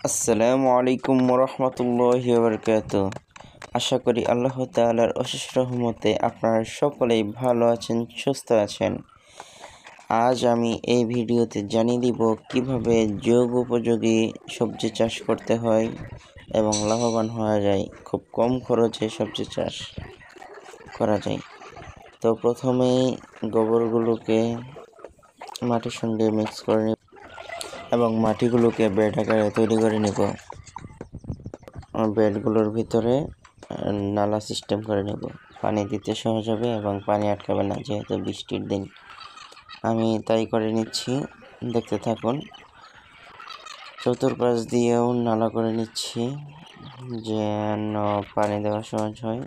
আসসালামু আলাইকুম রহমতুল্লাহি বারাকাতুহু। আশা করি আল্লাহ তাআলার অশেষ রহমতে আপনারা সকলেই ভালো আছেন, সুস্থ আছেন। আজ আমি এই ভিডিওতে জানিয়ে দিব কিভাবে যোগ উপযোগী সবজি চাষ করতে হয় এবং লাভবান হওয়া যায়। খুব কম খরচে সবজি চাষ করা যায়। তো প্রথমেই গোবরগুলোকে মাটির সঙ্গে মিক্স করে নিব এবং মাটিগুলোকে বেড আকারে তৈরি করে নেব। বেডগুলোর ভিতরে নালা সিস্টেম করে নেব, পানি দিতে সহজ হবে এবং পানি আটকাবে না, যেহেতু বৃষ্টির দিন। আমি তাই করে নিচ্ছি, দেখতে থাকুন। চতুর্পাশ দিয়েও নালা করে নিচ্ছি যেন পানি দেওয়া সহজ হয়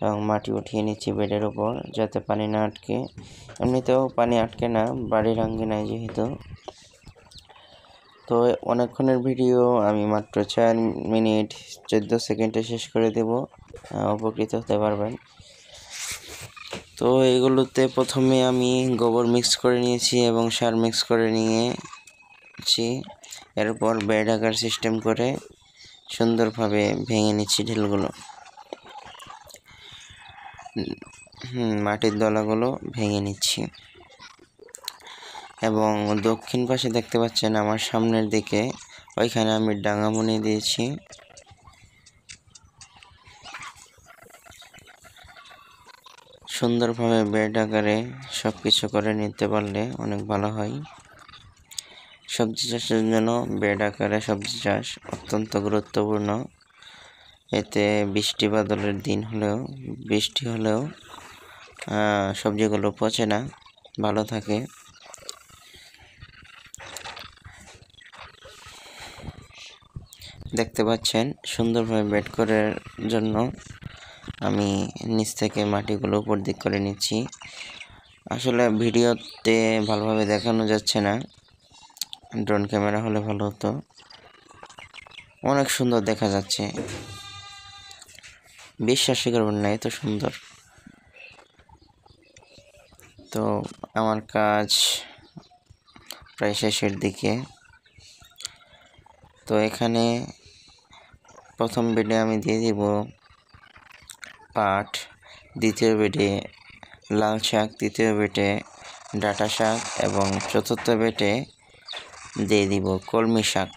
এবং মাটি উঠিয়ে নিচ্ছি বেডের উপর যাতে পানি না আটকে। এমনিতেও পানি আটকে না বাড়ির আঙ্গিনায় যেহেতু। তো অনেকক্ষণের ভিডিও আমি মাত্র 4 মিনিট 14 সেকেন্ডে শেষ করে দেব, উপকৃত হতে পারবেন। তো এগুলোতে প্রথমে আমি গোবর মিক্স করে নিয়েছি এবং সার মিক্স করে নিয়েছি। এরপর বেড আকার সিস্টেম করে সুন্দরভাবে ভেঙে নিচ্ছি ঢিলগুলো, মাটির দলাগুলো ভেঙে নিচ্ছি। এবং দক্ষিণ পাশে দেখতে পাচ্ছেন আমার সামনের দিকে, ওইখানে আমি ডাঙা বুনে দিয়েছি। সুন্দরভাবে বেড আকারে সব কিছু করে নিতে পারলে অনেক ভালো হয়। সবজি চাষের জন্য বেড আকারে সবজি চাষ অত্যন্ত গুরুত্বপূর্ণ। এতে বৃষ্টি বাদলের দিন হলেও বৃষ্টি হলেও সবজিগুলো পচে না, ভালো থাকে। দেখতে পাচ্ছেন সুন্দরভাবে বেড করার জন্য আমি নিচ থেকে মাটিগুলো উপর দিক করে নিচ্ছি। আসলে ভিডিওতে ভালোভাবে দেখানো যাচ্ছে না, ড্রোন ক্যামেরা হলে ভালো হতো। অনেক সুন্দর দেখা যাচ্ছে, বিশ্বাসই করবেন না, এত সুন্দর। তো আমার কাজ প্রায় শেষের দিকে। তো এখানে প্রথম বেডে আমি দিয়ে দিব পাট, দ্বিতীয় বেডে লাল শাক, তৃতীয় বেডে ডাঁটা শাক এবং চতুর্থ বেডে দিয়ে দিব কলমি শাক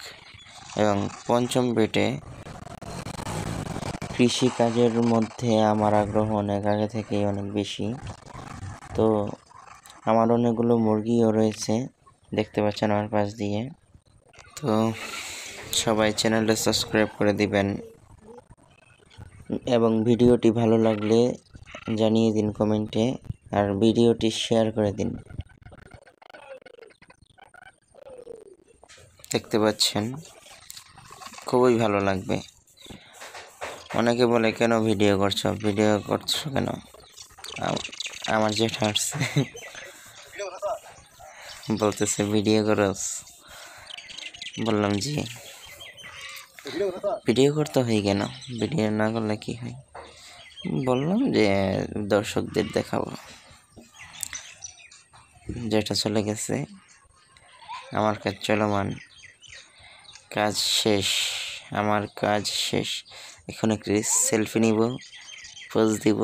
এবং পঞ্চম বেডে কৃষিকাজের মধ্যে আমার আগ্রহ অনেক আগে থেকেই অনেক বেশি। তো আমার অনেকগুলো মুরগিও রয়েছে, দেখতে পাচ্ছেন আমার পাশ দিয়ে। তো সবাই চ্যানেলটা সাবস্ক্রাইব করে দিবেন এবং ভিডিওটি ভালো লাগলে জানিয়ে দিন কমেন্টে, আর ভিডিওটি শেয়ার করে দিন। দেখতে পাচ্ছেন খুবই ভালো লাগবে। অনেকে বলে কেন ভিডিও করছো কেন? আমার যেটা আসছে বলতেছে ভিডিও করস, বললাম জি। ভিডিও করতে হয় কেন, ভিডিও না করলে কি হয়? বললাম যে দর্শকদের দেখাবো, যেটা চলে গেছে। আমার কাজ চলমান, কাজ শেষ, আমার কাজ শেষ। এখন একটু সেলফি নিব, পোজ দিব,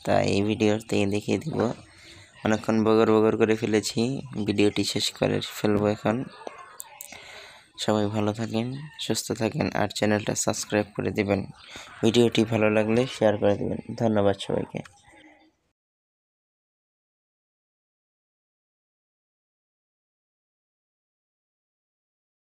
তাই এই ভিডিওতে দেখিয়ে দিব। অনেকক্ষণ বগর করে ফেলেছি, ভিডিওটি শেষ করে ফেলবো এখন। সবাই ভালো থাকেন, সুস্থ থাকেন আর চ্যানেলটা সাবস্ক্রাইব করে দিবেন। ভিডিওটি ভালো লাগলে শেয়ার করে দিবেন। ধন্যবাদ সবাইকে।